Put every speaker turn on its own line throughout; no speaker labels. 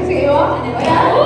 Sige mo? Ayan.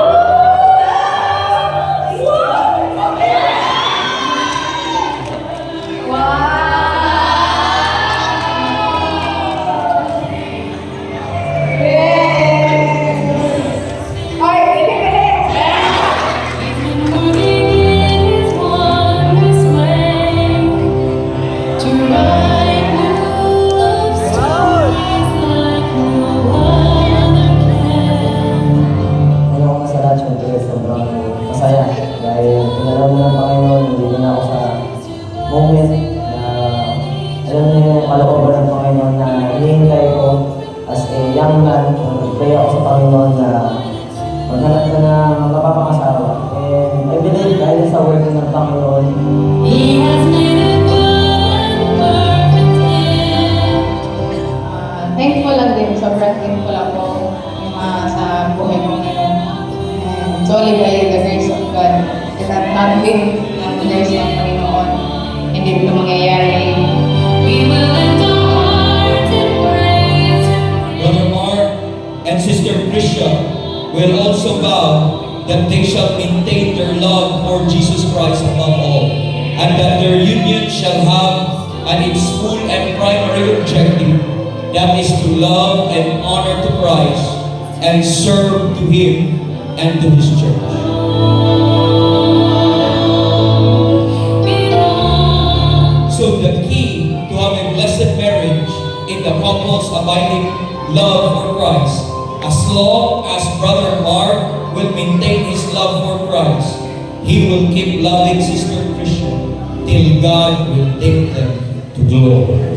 Masaya dahil pinaraw ng Panginoon, hindi na ako sa moment na alam niyo yung kalooban ng Panginoon na hinihintay ko as a young man. Nag-pray ako sa Panginoon na maghanap ka na mapapangasawa. And I believe dahil sa work ng Panginoon,
He has made a good and perfect end.
Thankful lang din, sobrang thankful ako sa buhay ko ngayon. And it's only by the grace of God. It had not been ng grace ng Panginoon. Hindi ito mangyayari.
We will lift our hearts in praise.
Brother Mark and Sister Prisha will also vow that they shall maintain their love for Jesus Christ above all, and that their union shall have its full and primary objective, that is to love and honor to Christ and serve to Him and to His church. So the key to have a blessed marriage in the couple's abiding love for Christ, as long as Brother Mark will maintain his love for Christ, he will keep loving Sister Christian till God will take them to glory.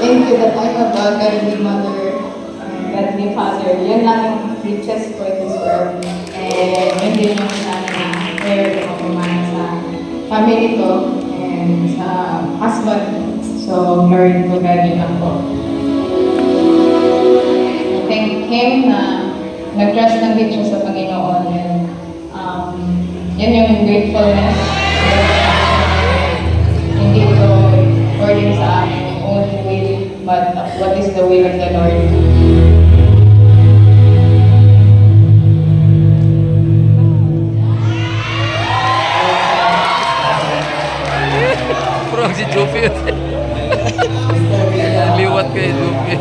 Thank you that I have a godly mother, godly father. Yan lang yung riches ko in this world. And yun din yung sana na prayer ko kumain sa family ko and sa husband. So, glory to God yun ako. Thank Him na nag-trust lang din siya sa Panginoon. And yan yung gratefulness. Hindi ito according sa akin own will, but what is the will of the Lord?
Bro, si Jopi yun. Liwat kay Jopi.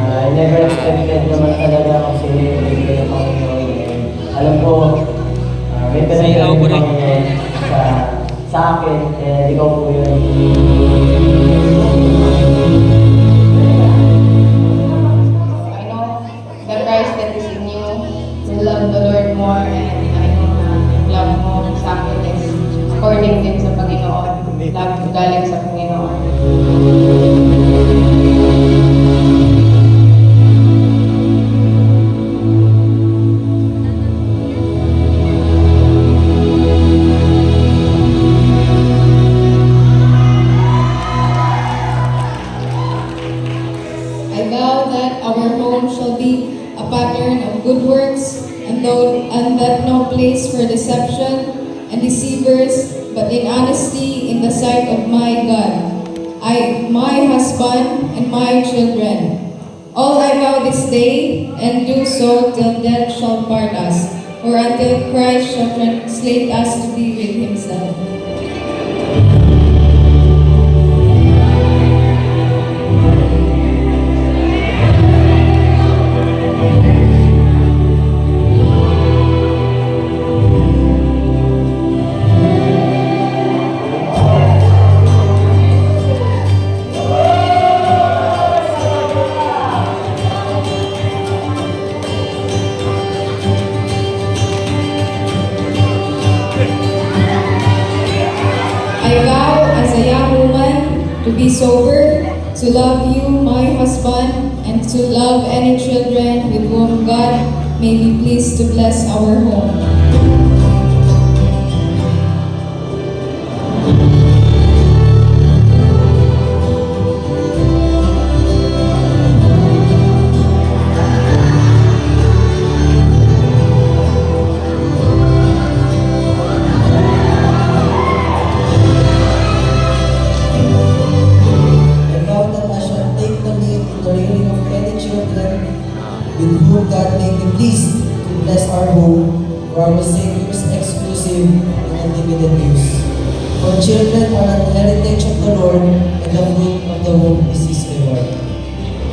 I never expected naman talaga kasi bigay ng Panginoon. Alam ko, may pinagay ng Panginoon sa akin, ikaw po yun.
I know the Christ that is in you will love the Lord more, and I know na yung love mo sa akin is according din sa Panginoon. Love ko galing sa Panginoon.
I vow that our home shall be a pattern of good works, and that no place for deception and deceivers, but in honesty in the sight of my God, my husband, and my children. All I vow this day, and do so till death shall part us, or until Christ shall translate us to be with Himself. to be sober, to love you, my husband, and to love any children with whom God may be pleased to bless our home.
I vow that I shall take the lead in the rearing of many children with whom God may be pleased to bless our home for our Savior's exclusive and unlimited use. For children are an heritage of the Lord, and the fruit of the womb is His reward.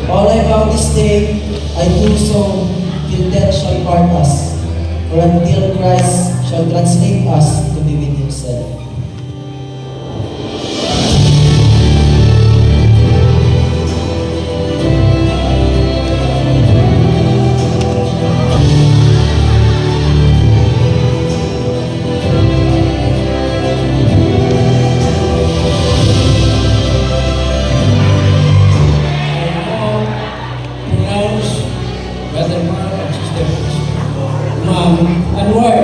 All I vow this day, I do so till death shall part us, or until Christ shall translate us to be with Himself.
Pronounce Brother Mark and Sister Ma'am Anwar.